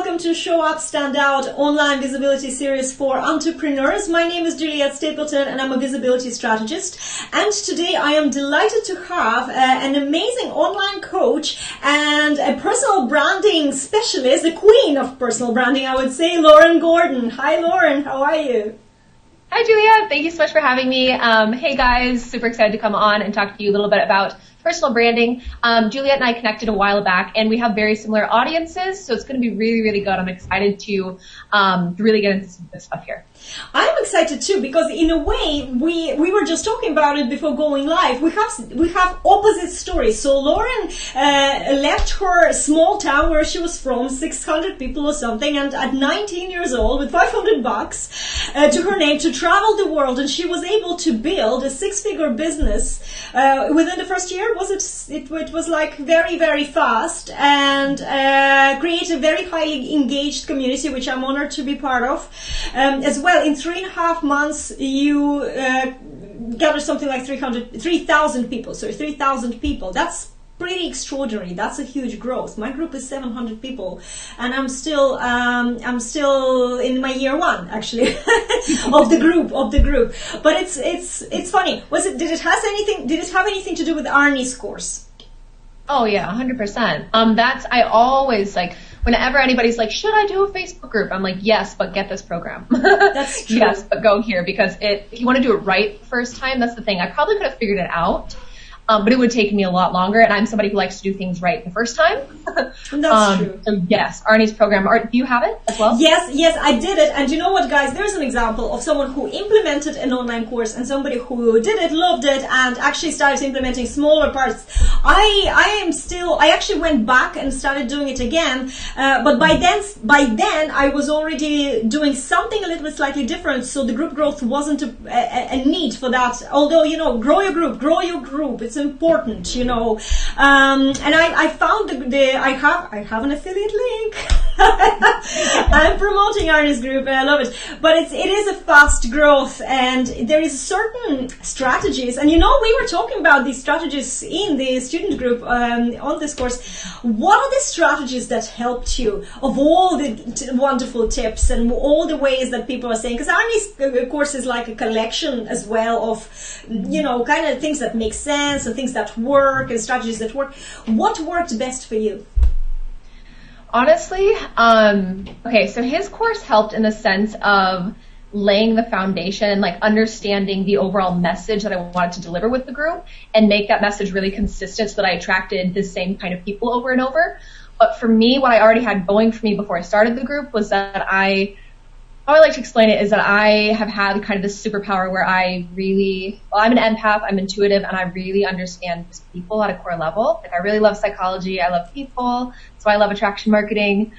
welcome to Show Up, Stand Out online visibility series for entrepreneurs. My name is Juliet Stapleton and I'm a visibility strategist. And today I am delighted to have an amazing online coach and a personal branding specialist, the queen of personal branding, I would say, Lauren Gordon. Hi, Lauren. How are you? Hi, Julia. Thank you so much for having me. Hey, guys. Super excited to come on and talk to you a little bit about personal branding. Juliet and I connected a while back, and we have very similar audiences, so it's going to be really, really good. I'm excited to really get into this stuff here. I'm excited too, because in a way we were just talking about it before going live. We have opposite stories. So Lauren left her small town where she was from, 600 people or something, and at 19 years old with $500 to her name to travel the world, and she was able to build a six-figure business within the first year. It was like very, very fast, and create a very highly engaged community, which I'm honored to be part of as well. In 3.5 months, you gathered something like 3,000 people. So 3,000 people. That's pretty extraordinary. That's a huge growth. My group is 700 people, and I'm still in my year one actually of the group. But it's funny. Did it have anything to do with Arnie's course? Oh yeah, 100%. I always like. Whenever anybody's like, should I do a Facebook group? I'm like, yes, but get this program. That's true. Yes, but go here, because if you want to do it right the first time, that's the thing. I probably could have figured it out, but it would take me a lot longer, and I'm somebody who likes to do things right the first time. That's true. So yes, Arnie's program. Do you have it as well? Yes, I did it. And you know what, guys? There's an example of someone who implemented an online course and somebody who did it, loved it, and actually started implementing smaller parts. I actually went back and started doing it again, but by then I was already doing something a little bit slightly different, so the group growth wasn't a need for that. Although, grow your group, it's important, and I found I have an affiliate link. I'm promoting Arnie's group and I love it, but it is a fast growth, and there is certain strategies, and we were talking about these strategies in the student group on this course. What are the strategies that helped you, of all the wonderful tips and all the ways that people are saying? Because Arnie's course is like a collection as well of kind of things that make sense and things that work and strategies that work. What worked best for you? Honestly, okay, so his course helped in the sense of laying the foundation and like understanding the overall message that I wanted to deliver with the group and make that message really consistent so that I attracted the same kind of people over and over. But for me, what I already had going for me before I started the group was that how I like to explain it is that I have had kind of this superpower where I'm an empath, I'm intuitive, and I really understand people at a core level. Like, I really love psychology, I love people, so I love attraction marketing.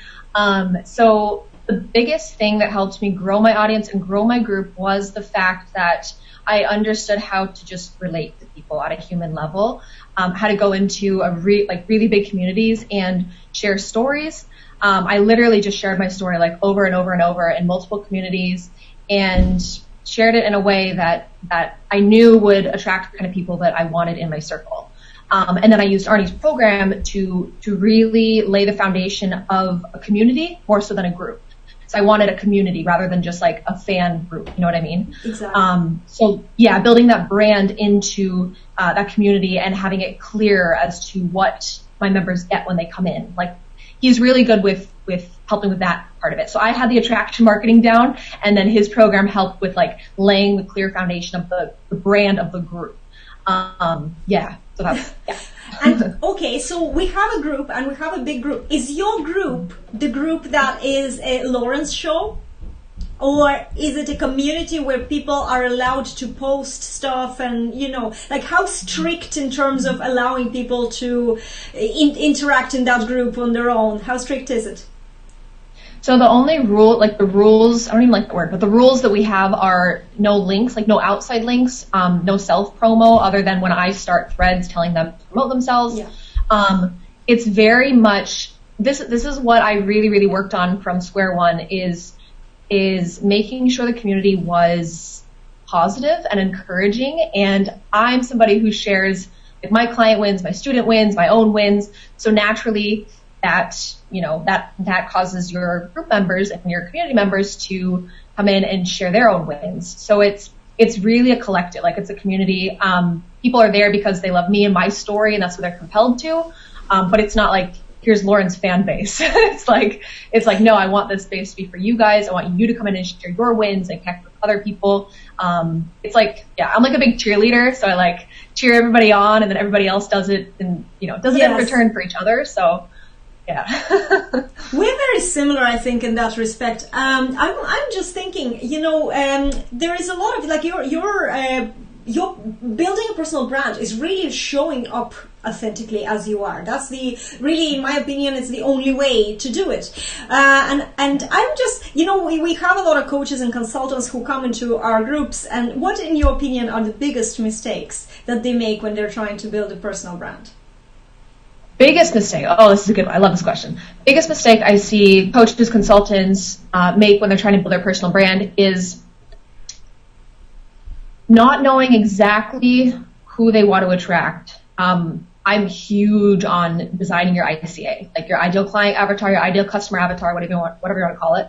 So the biggest thing that helped me grow my audience and grow my group was the fact that I understood how to just relate to people at a human level, how to go into really big communities and share stories. I literally just shared my story like over and over and over in multiple communities and shared it in a way that I knew would attract the kind of people that I wanted in my circle. And then I used Arnie's program to really lay the foundation of a community more so than a group. So I wanted a community rather than just like a fan group, you know what I mean? Exactly. So yeah, building that brand into that community and having it clear as to what my members get when they come in. Like, he's really good with helping with that part of it. So I had the attraction marketing down, and then his program helped with like laying the clear foundation of the brand of the group. So that's, yeah. And okay, so we have a group and we have a big group. Is your group the group that is Lauren's show? Or is it a community where people are allowed to post stuff and, like how strict in terms of allowing people to interact in that group on their own? How strict is it? So the only rule, like the rules, I don't even like the word, but the rules that we have are no links, like no outside links, no self-promo other than when I start threads telling them to promote themselves. Yeah. It's very much, this is what I really, really worked on from square one is making sure the community was positive and encouraging. And I'm somebody who shares, like, my client wins, my student wins, my own wins. So naturally, that, that causes your group members and your community members to come in and share their own wins. So it's really a collective, like it's a community. People are there because they love me and my story, and that's what they're compelled to. But it's not like, here's Lauren's fan base. It's like, no, I want this space to be for you guys. I want you to come in and share your wins and connect with other people. It's like, yeah, I'm like a big cheerleader. So I like cheer everybody on, and then everybody else does it and, does it in return for each other. So yeah. We're very similar, I think, in that respect. I'm just thinking, there is a lot of, like, your building a personal brand is really showing up authentically as you are. That's really, in my opinion, it's the only way to do it. And I'm just, we have a lot of coaches and consultants who come into our groups. And what, in your opinion, are the biggest mistakes that they make when they're trying to build a personal brand? Biggest mistake. Oh, this is a good one. I love this question. Biggest mistake I see coaches, consultants make when they're trying to build their personal brand is not knowing exactly who they want to attract. I'm huge on designing your ICA, like your ideal client avatar, your ideal customer avatar, whatever you want to call it.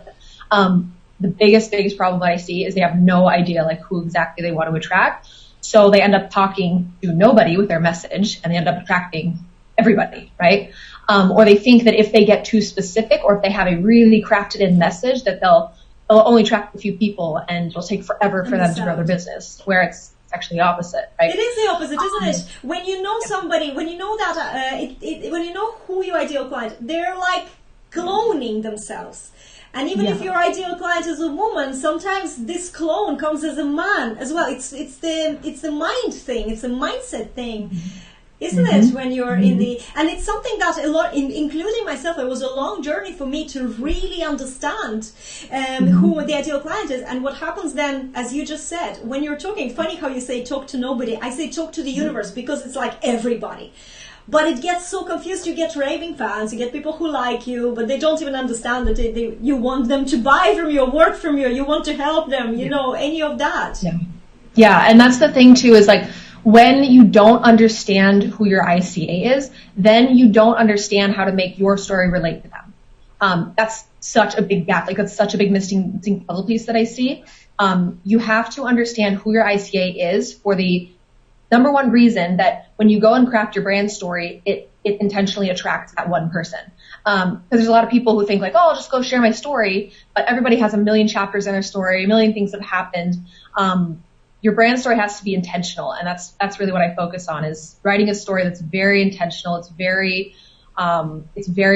The biggest problem that I see is they have no idea like who exactly they want to attract. So they end up talking to nobody with their message, and they end up attracting everybody, right? Or they think that if they get too specific, or if they have a really crafted in message, that they'll only attract a few people, and it'll take forever for them to grow their business, where it's actually the opposite, right? It is the opposite, isn't it? When you know somebody, when you know that, when you know who your ideal client, they're like cloning themselves. And even if your ideal client is a woman, sometimes this clone comes as a man as well. It's the mind thing. It's a mindset thing. Isn't it, when you're in the, and it's something that a lot, including myself, it was a long journey for me to really understand who the ideal client is. And what happens then, as you just said, when you're talking, funny how you say talk to nobody, I say talk to the universe, because it's like everybody. But it gets so confused. You get raving fans, you get people who like you, but they don't even understand that you want them to buy from you or work from you, you want to help them, any of that. Yeah, and that's the thing too, is like, when you don't understand who your ICA is, then you don't understand how to make your story relate to them. That's such a big gap. Like, that's such a big missing puzzle piece that I see. You have to understand who your ICA is for the number one reason that when you go and craft your brand story, it intentionally attracts that one person. Because there's a lot of people who think like, oh, I'll just go share my story, but everybody has a million chapters in their story, a million things that have happened. Your brand story has to be intentional, and that's really what I focus on, is writing a story that's very intentional. It's very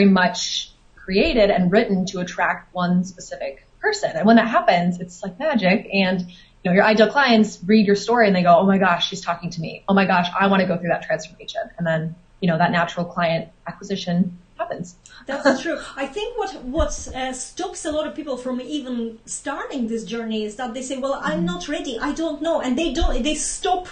much created and written to attract one specific person. And when that happens, it's like magic. And your ideal clients read your story and they go, oh my gosh, she's talking to me. Oh my gosh, I want to go through that transformation. And then that natural client acquisition happens. That's true. I think what stops a lot of people from even starting this journey is that they say, well, I'm not ready, I don't know, and they stop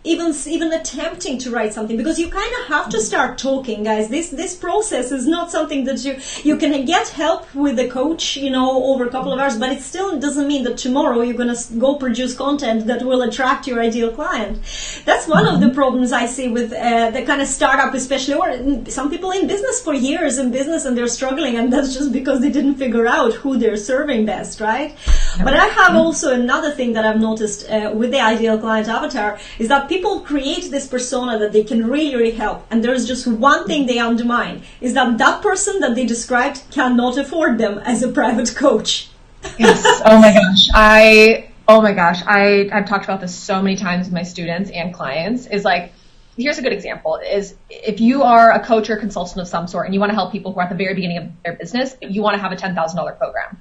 even attempting to write something, because you kind of have to start talking, guys. This process is not something that you can get help with a coach, over a couple of hours, but it still doesn't mean that tomorrow you're going to go produce content that will attract your ideal client. That's one of the problems I see with the kind of startup, especially, or some people in business for years in business and they're struggling, and that's just because they didn't figure out who they're serving best, right? But I have also another thing that I've noticed with the ideal client avatar is that people create this persona that they can really, really help. And there's just one thing they undermine, is that person that they described cannot afford them as a private coach. Yes. Oh my gosh. I've talked about this so many times with my students and clients, is like, here's a good example, is if you are a coach or consultant of some sort and you want to help people who are at the very beginning of their business, but you want to have a $10,000 program.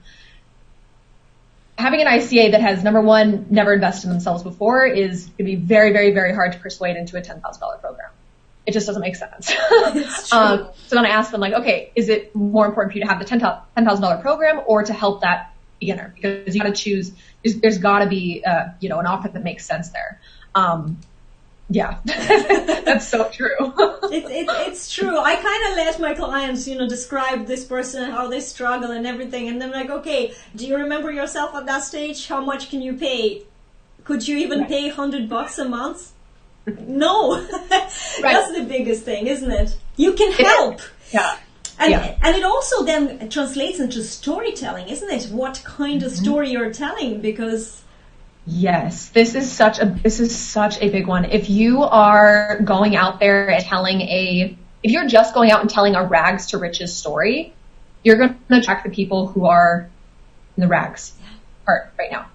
Having an ICA that has, number one, never invested in themselves before is going to be very, very, very hard to persuade into a $10,000 program. It just doesn't make sense. So then I ask them, like, okay, is it more important for you to have the $10,000 program or to help that beginner? Because you got to choose. There's got to be, an offer that makes sense there. Yeah, that's so true. It's true. I kind of let my clients, describe this person and how they struggle and everything. And then like, okay, do you remember yourself at that stage? How much can you pay? Could you even pay $100 a month? No. That's the biggest thing, isn't it? You can help. Yeah. And it also then translates into storytelling, isn't it? What kind of story you're telling, because... Yes, this is such a big one. If you are going out there and if you're just going out and telling a rags to riches story, you're going to attract the people who are in the rags part right now.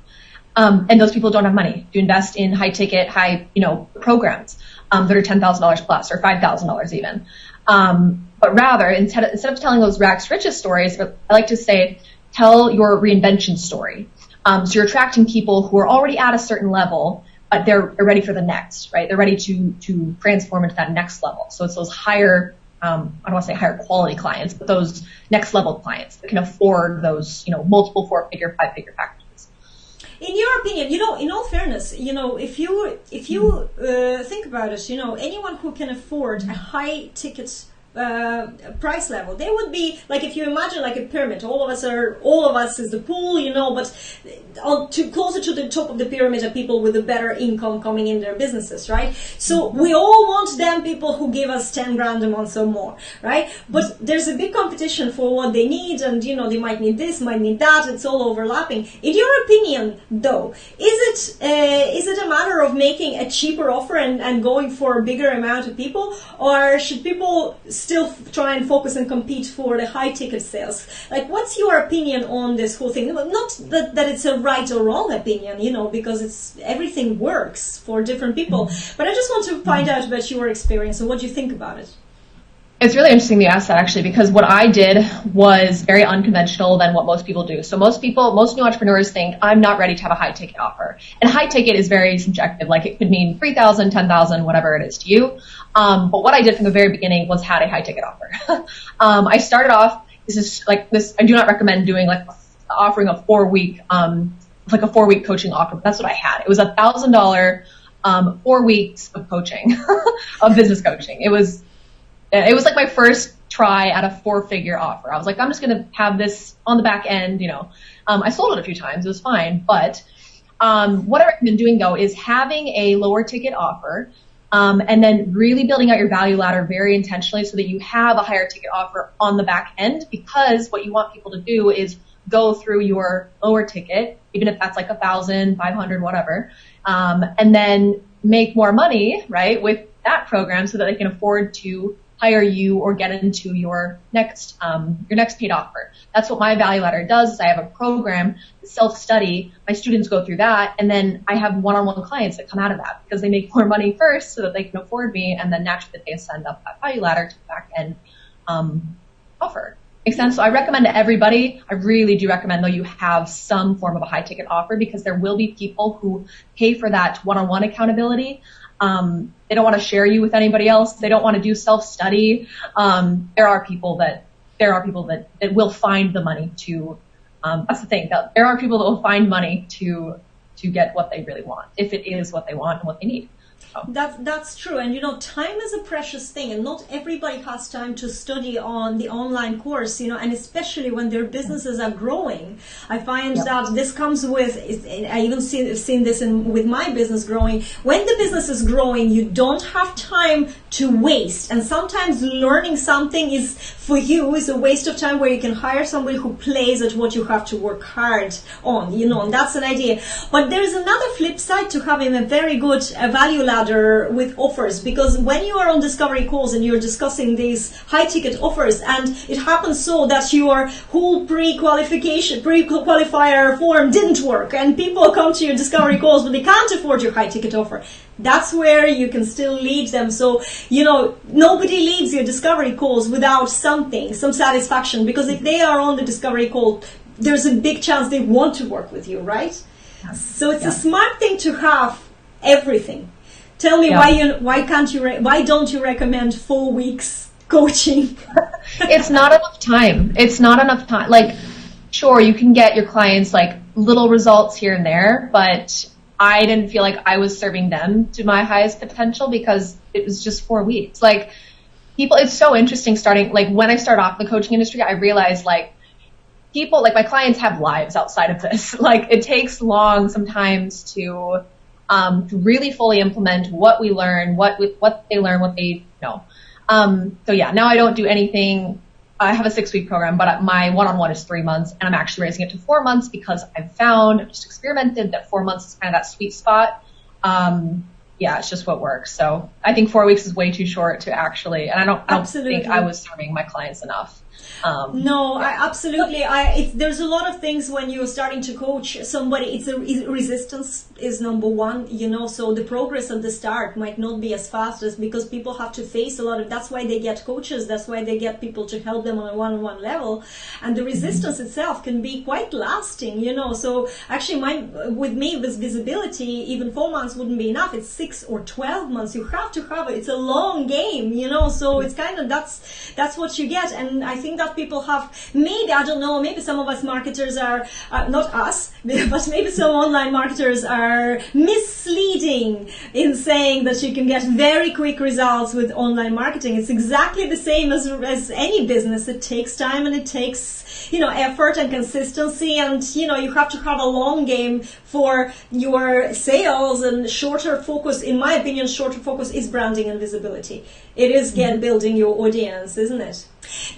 And those people don't have money to invest in high ticket, programs that are $10,000 plus or $5,000 even. But rather, instead of telling those rags to riches stories, I like to say, tell your reinvention story. So you're attracting people who are already at a certain level, but they're ready for the next, right? They're ready to transform into that next level. So it's those higher, I don't want to say higher quality clients, but those next level clients that can afford those, multiple 4-figure, 5-figure packages. In your opinion, in all fairness, if you think about it, anyone who can afford a high ticket price level, they would be like, if you imagine like a pyramid, all of us is the pool, but closer to the top of the pyramid are people with a better income coming in their businesses, right? So we all want them people who give us 10 grand a month or more, right? But there's a big competition for what they need, and they might need this, might need that. It's all overlapping. In your opinion, though, is it a matter of making a cheaper offer and going for a bigger amount of people, or should people still try and focus and compete for the high ticket sales? Like, what's your opinion on this whole thing? Not that it's a right or wrong opinion, because everything works for different people. But I just want to find out about your experience and what you think about it. It's really interesting you asked that, actually, because what I did was very unconventional than what most people do. So most new entrepreneurs think, I'm not ready to have a high ticket offer. And high ticket is very subjective. Like, it could mean 3,000, 10,000, whatever it is to you. But what I did from the very beginning was had a high ticket offer. I started off, I do not recommend doing offering a 4-week, like a 4-week coaching offer, but that's what I had. It was $1,000, 4 weeks of coaching, of business coaching. It was like my first try at a 4-figure offer. I was like, I'm just going to have this on the back end, I sold it a few times. It was fine. But what I recommend doing, though, is having a lower ticket offer, and then really building out your value ladder very intentionally so that you have a higher ticket offer on the back end, because what you want people to do is go through your lower ticket, even if that's like 1,000, 500, whatever, and then make more money, right, with that program so that they can afford to hire you or get into your next paid offer. That's what my value ladder does. Is I have a program, self-study. My students go through that, and then I have one-on-one clients that come out of that because they make more money first so that they can afford me, and then naturally they ascend up that value ladder to the back end offer. Makes sense? So I recommend to everybody, I really do recommend, though, you have some form of a high ticket offer, because there will be people who pay for that one-on-one accountability. They don't want to share you with anybody else. They don't want to do self-study. There are people that will find the money to, that's the thing, that there are people that will find money to get what they really want, if it is what they want and what they need. That's true. And time is a precious thing, and not everybody has time to study on the online course, and especially when their businesses are growing. I find that this comes with, I even seen this with my business growing. When the business is growing, you don't have time to waste, and sometimes learning something is a waste of time, where you can hire somebody who plays at what you have to work hard on, and that's an idea. But there's another flip side to having a very good value ladder with offers, because when you are on discovery calls and you're discussing these high ticket offers, and it happens so that your whole pre-qualifier form didn't work, and people come to your discovery calls but they can't afford your high ticket offer, that's where you can still lead them. So, nobody leaves your discovery calls without some satisfaction, because if they are on the discovery call, there's a big chance they want to work with you, right? So it's a smart thing to have everything. Tell me why don't you recommend 4 weeks coaching? It's not enough time. Like, sure, you can get your clients like little results here and there, but I didn't feel like I was serving them to my highest potential because it was just 4 weeks. Like, it's so interesting starting, like, when I started off in the coaching industry, I realized, like, people, like, my clients have lives outside of this. Like, it takes long sometimes to really fully implement what we learn, what they learn, what they know. So yeah, now I don't do anything I have a 6-week program, but my one-on-one is 3 months, and I'm actually raising it to 4 months because I've found, just experimented, that 4 months is kind of that sweet spot. Yeah, it's just what works. So I think 4 weeks is way too short to actually, and I don't think I was serving my clients enough. No, absolutely. There's a lot of things when you're starting to coach somebody. Resistance is number one, so the progress at the start might not be as fast as, because people have to face a lot of, that's why they get coaches, that's why they get people to help them on a one-on-one level. And the resistance itself can be quite lasting, so actually with me, with visibility, even 4 months wouldn't be enough. It's 6 or 12 months. You have to have it. It's a long game, so it's kind of, that's what you get. And I think that people have, maybe, I don't know, maybe some of us marketers are, not us, but maybe some online marketers are misleading in saying that you can get very quick results with online marketing. It's exactly the same as any business. It takes time and it takes, effort and consistency, and, you have to have a long game for your sales, and shorter focus, in my opinion, shorter focus is branding and visibility. It is, again, building your audience, isn't it?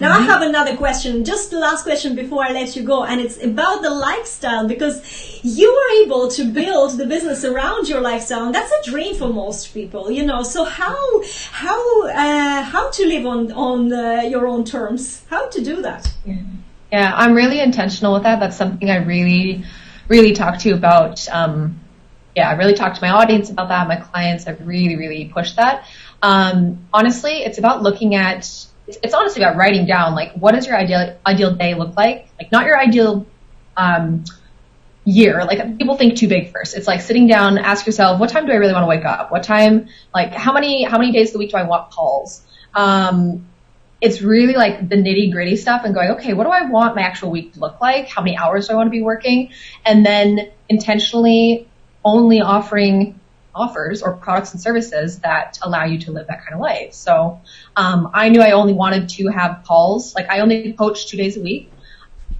Now, I have another question, just the last question before I let you go, and it's about the lifestyle, because you were able to build the business around your lifestyle, and that's a dream for most people, so how to live on your own terms, how to do that? Yeah, I'm really intentional with that. That's something I really, really talk to you about. I really talk to my audience about that, my clients. I really, really push that. Honestly, it's about looking at, it's honestly about writing down, like, what does your ideal day look like? Like, not your ideal year. Like, people think too big first. It's like sitting down, ask yourself, what time do I really want to wake up? What time, like, how many days of the week do I want calls? It's really like the nitty gritty stuff, and going, okay, what do I want my actual week to look like? How many hours do I want to be working? And then intentionally only offering offers or products and services that allow you to live that kind of life. So I knew I only wanted to have calls. Like, I only coach 2 days a week.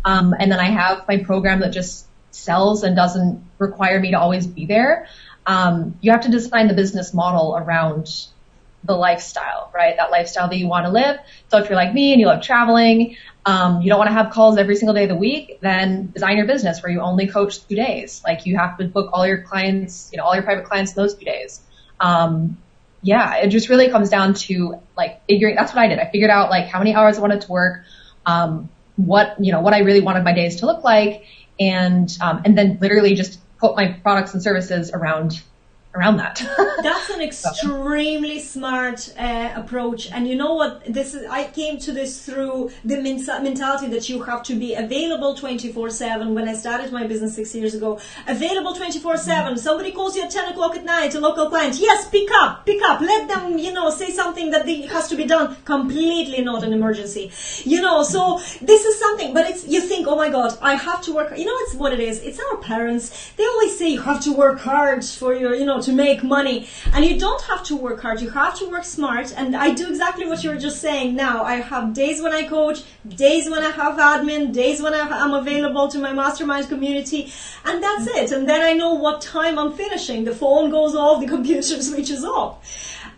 And then I have my program that just sells and doesn't require me to always be there. You have to design the business model around the lifestyle, right? That lifestyle that you want to live. So if you're like me and you love traveling, you don't want to have calls every single day of the week, then design your business where you only coach 2 days. Like, you have to book all your clients, all your private clients in those 2 days. It just really comes down to, like, figuring, that's what I did. I figured out, like, how many hours I wanted to work, what I really wanted my days to look like, and then literally just put my products and services around that. That's an extremely smart approach. And you know what? I came to this through the mentality that you have to be available 24/7. When I started my business 6 years ago, available 24/7. Somebody calls you at 10 o'clock at night, a local client. Yes, pick up. Let them, say something that has to be done. Completely not an emergency. So this is something, but you think, oh my God, I have to work. It's what it is. It's our parents. They always say you have to work hard for your, to make money. And you don't have to work hard. You have to work smart. And I do exactly what you were just saying now. I have days when I coach, days when I have admin, days when I'm available to my mastermind community. And that's it. And then I know what time I'm finishing. The phone goes off, the computer switches off.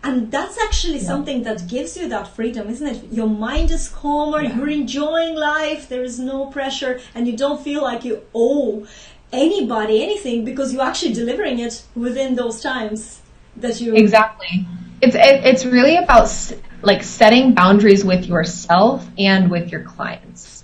And that's actually something that gives you that freedom, isn't it? Your mind is calmer, you're enjoying life, there is no pressure, and you don't feel like you owe anybody anything, because you're actually delivering it within those times that you... Exactly. It's really about, like, setting boundaries with yourself and with your clients.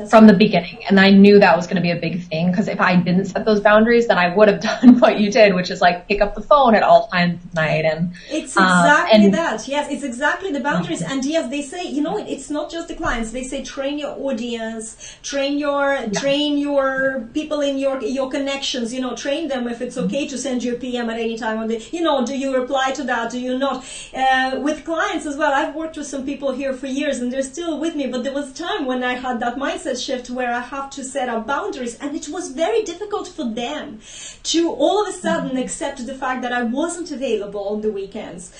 From the beginning. And I knew that was going to be a big thing, because if I didn't set those boundaries, then I would have done what you did, which is like pick up the phone at all times of night. And it's exactly that. Yes, it's exactly the boundaries. And yes, they say, it's not just the clients. They say train your audience, train your people in your connections, train them if it's okay to send you a PM at any time of the, do you reply to that? Do you not? With clients as well, I've worked with some people here for years and they're still with me, but there was a time when I had that mindset shift where I have to set up boundaries, and it was very difficult for them to all of a sudden accept the fact that I wasn't available on the weekends.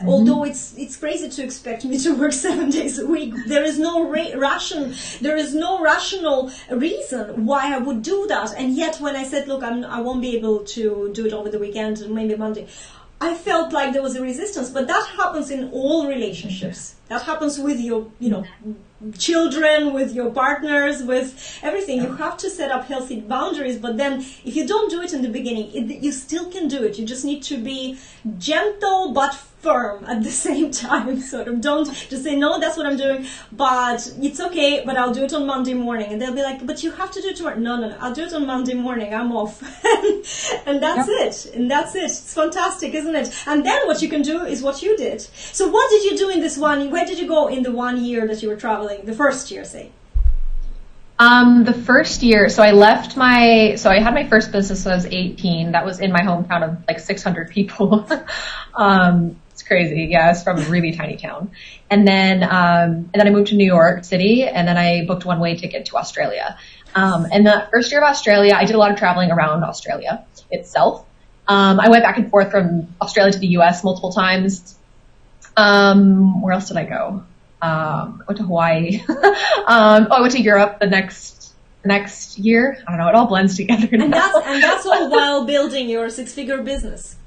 Although it's crazy to expect me to work 7 days a week. There is no rational reason why I would do that. And yet when I said, look, I won't be able to do it over the weekend and maybe Monday, I felt like there was a resistance, but that happens in all relationships. That happens with your, children, with your partners, with everything. You have to set up healthy boundaries, but then if you don't do it in the beginning, you still can do it. You just need to be gentle but firm at the same time. Sort of don't just say, no, that's what I'm doing, but it's okay, but I'll do it on Monday morning. And they'll be like, but you have to do it tomorrow. No, I'll do it on Monday morning. I'm off. And that's it. And that's it. It's fantastic, isn't it? And then what you can do is what you did. So what did you do in this where did you go in the 1 year that you were traveling? The first year, say. The first year, so I had my first business when I was 18. That was in my hometown of like 600 people. It's crazy. Yeah, it's from a really tiny town. And then I moved to New York City, and then I booked one-way ticket to Australia. And the first year of Australia, I did a lot of traveling around Australia itself. I went back and forth from Australia to the US multiple times. Where else did I go? I went to Hawaii. I went to Europe the next year. I don't know. It all blends together now. And that's all while building your 6-figure business.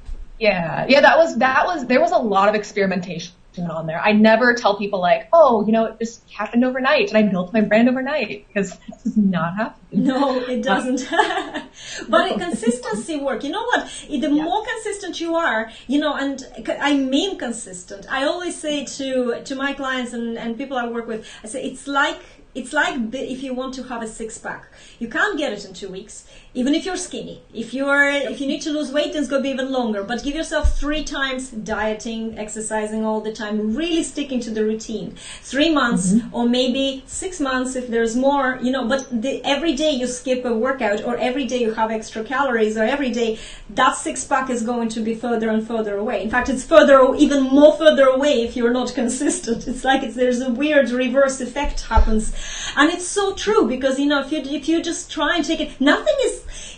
Yeah. There was a lot of experimentation on there. I never tell people like, it just happened overnight and I built my brand overnight, because that does not happen. No, it doesn't. But consistency work. You know what? The more consistent you are, and I mean consistent. I always say to my clients and people I work with, I say it's like if you want to have a 6-pack. You can't get it in 2 weeks, even if you're skinny. If you need to lose weight, then it's going to be even longer. But give yourself 3 times dieting, exercising all the time, really sticking to the routine. 3 months or maybe 6 months if there's more, but every day you skip a workout, or every day you have extra calories, or every day, that 6-pack is going to be further and further away. In fact, it's even more further away if you're not consistent. It's like there's a weird reverse effect happens. And it's so true, because if you just try and take it,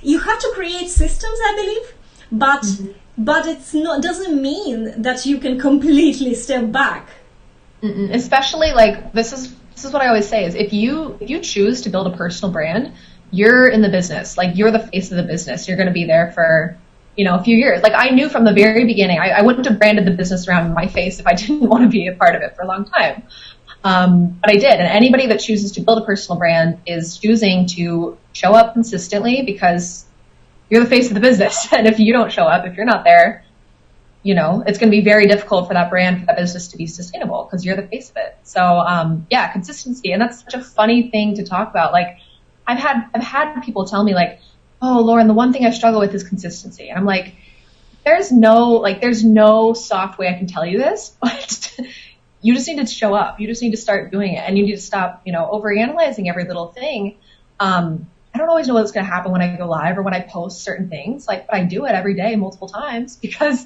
you have to create systems, I believe, but it's not, doesn't mean that you can completely step back. Especially like this is what I always say is if you choose to build a personal brand, you're in the business. Like, you're the face of the business. You're going to be there for a few years. Like, I knew from the very beginning, I wouldn't have branded the business around my face if I didn't want to be a part of it for a long time. But I did. And anybody that chooses to build a personal brand is choosing to show up consistently, because you're the face of the business. And if you don't show up, if you're not there, it's going to be very difficult for that brand, for that business to be sustainable, because you're the face of it. So, consistency. And that's such a funny thing to talk about. Like, I've had people tell me like, oh, Lauren, the one thing I struggle with is consistency. And I'm like, there's no soft way I can tell you this, but you just need to show up. You just need to start doing it, and you need to stop, overanalyzing every little thing. I don't always know what's going to happen when I go live or when I post certain things, but I do it every day, multiple times, because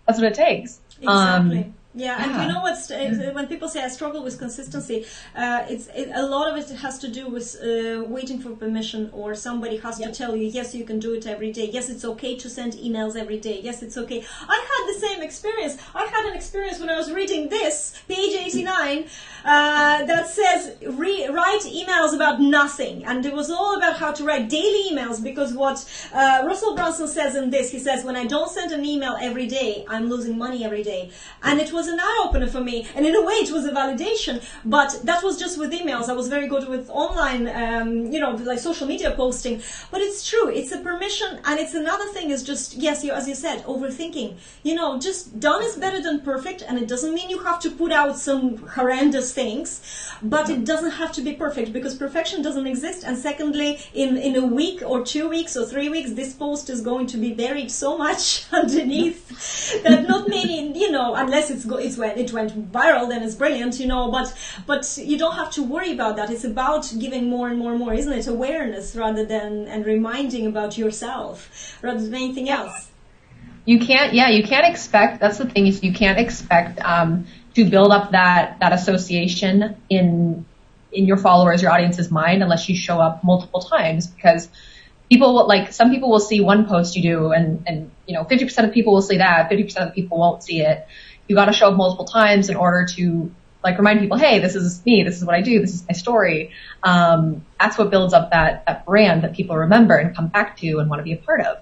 that's what it takes. Exactly. And you know what's when people say I struggle with consistency, a lot of it has to do with waiting for permission, or somebody has to tell you, yes, you can do it every day. Yes, it's okay to send emails every day. Yes, it's okay. I had the same experience. I had an experience when I was reading this, page 89, that says write emails about nothing. And it was all about how to write daily emails, because what Russell Brunson says in this, he says, when I don't send an email every day, I'm losing money every day. And it was an eye-opener for me, and in a way it was a validation, but that was just with emails. I was very good with online, like social media posting, but it's true, it's a permission. And it's another thing is just, yes, as you said, overthinking. Just done is better than perfect, and it doesn't mean you have to put out some horrendous things, but it doesn't have to be perfect, because perfection doesn't exist. And secondly, in a week or 2 weeks or 3 weeks, this post is going to be buried so much underneath that not many, unless it went viral, then it's brilliant, but you don't have to worry about that. It's about giving more and more and more, isn't it? Awareness rather than, and reminding about yourself rather than anything else. You can't expect, that's the thing, is you can't expect to build up that association in your followers, your audience's mind, unless you show up multiple times, because some people will see one post you do, and 50% of people will see that, 50% of the people won't see it. You got to show up multiple times in order to remind people, hey, this is me, this is what I do, this is my story. That's what builds up that brand that people remember and come back to and want to be a part of.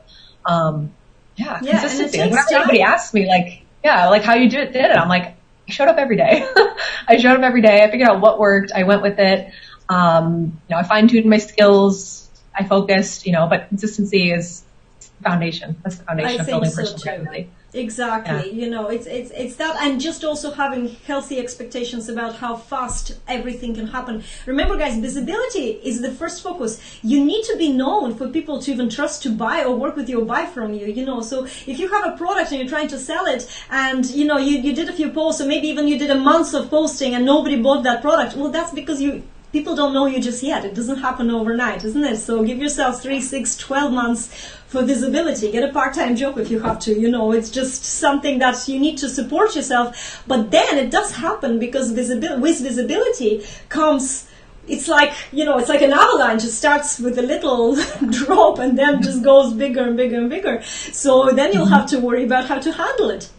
Yeah, Yeah, and it consistency. takes Whenever time. anybody asks me, like, yeah, like how you did it, I'm like, I showed up every day. I showed up every day. I figured out what worked. I went with it. I fine-tuned my skills. I focused, but consistency is the foundation. That's the foundation of building personal credibility. Exactly. Yeah. It's that, and just also having healthy expectations about how fast everything can happen. Remember, guys, visibility is the first focus. You need to be known for people to even trust to buy or work with you or buy from you, So if you have a product and you're trying to sell it and, you did a few posts or maybe even you did a month of posting and nobody bought that product, well, that's because people don't know you just yet. It doesn't happen overnight, isn't it? So give yourself 3, 6, 12 months for visibility. Get a part-time job if you have to. It's just something that you need to support yourself. But then it does happen because with visibility comes, it's like an avalanche. It starts with a little drop and then just goes bigger and bigger and bigger. So then you'll have to worry about how to handle it.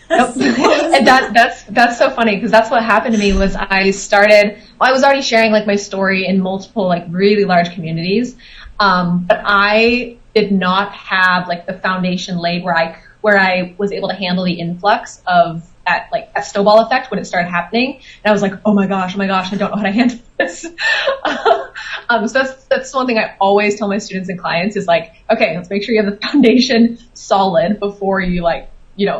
Yep. And that's so funny because that's what happened to me was I was already sharing like my story in multiple like really large communities, but I did not have like the foundation laid where I was able to handle the influx of that snowball effect when it started happening. And I was like, oh my gosh, I don't know how to handle this. So that's one thing I always tell my students and clients is like, okay, let's make sure you have the foundation solid before you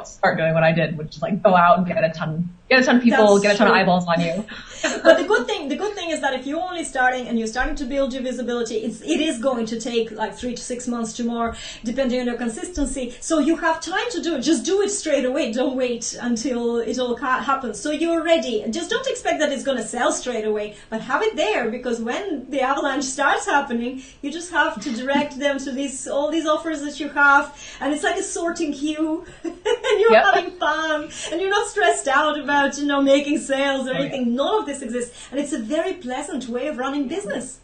start doing what I did, which is like go out and get a ton of people, get a ton of eyeballs on you. But the good thing is that if you're only starting and you're starting to build your visibility, it is going to take like 3 to 6 months to more, depending on your consistency. So you have time to do it. Just do it straight away. Don't wait until it all happens. So you're ready. Just don't expect that it's going to sell straight away, but have it there because when the avalanche starts happening, you just have to direct them to all these offers that you have, and it's like a sorting queue, and you're having fun, and you're not stressed out about making sales or anything. None of this exists, and it's a very pleasant way of running business,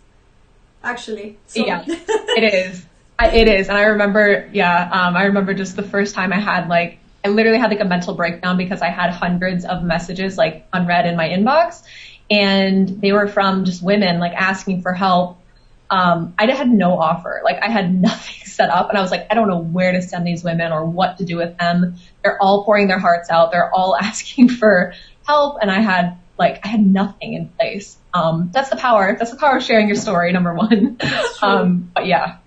actually. So. Yeah, it is. It is, and I remember, I remember just the first time I literally had like a mental breakdown because I had hundreds of messages like unread in my inbox, and they were from just women like asking for help. I had no offer, like I had nothing set up, and I was like, I don't know where to send these women or what to do with them. They're all pouring their hearts out. They're all asking for help, and I had nothing in place. That's the power of sharing your story, number one. That's true. But yeah.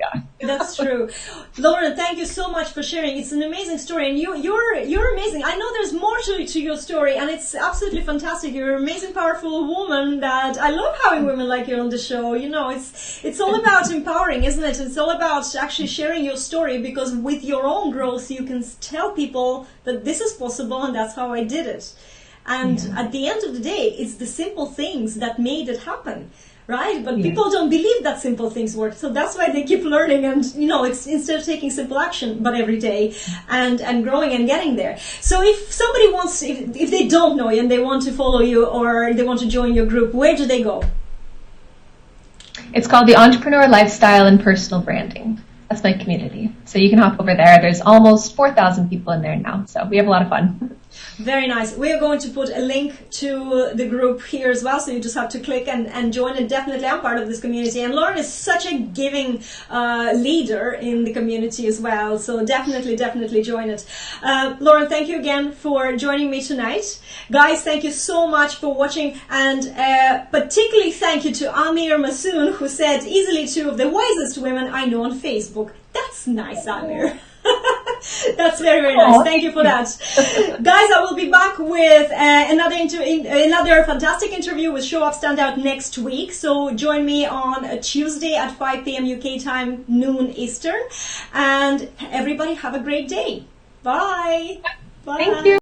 That's true. Lauren, thank you so much for sharing. It's an amazing story, and you're amazing. I know there's more to your story, and it's absolutely fantastic. You're an amazing, powerful woman that I love having women like you on the show. It's all about empowering, isn't it? It's all about actually sharing your story, because with your own growth, you can tell people that this is possible, and that's how I did it. And at the end of the day, it's the simple things that made it happen, right? But people don't believe that simple things work. So that's why they keep learning and, it's instead of taking simple action, but every day and growing and getting there. So if somebody if they don't know you and they want to follow you or they want to join your group, where do they go? It's called the Entrepreneur Lifestyle and Personal Branding. That's my community. So you can hop over there. There's almost 4,000 people in there now. So we have a lot of fun. Very nice. We are going to put a link to the group here as well, so you just have to click and join it. Definitely, I'm part of this community, and Lauren is such a giving leader in the community as well, so definitely join it. Lauren, thank you again for joining me tonight. Guys, thank you so much for watching, and particularly thank you to Amir Masoon, who said, easily 2 of the wisest women I know on Facebook. That's nice, Amir. That's very, very nice. Thank you for that. Guys, I will be back with another fantastic interview with Show Up Stand Out next week. So join me on a Tuesday at 5 p.m. UK time, noon Eastern. And everybody have a great day. Bye. Bye. Thank you.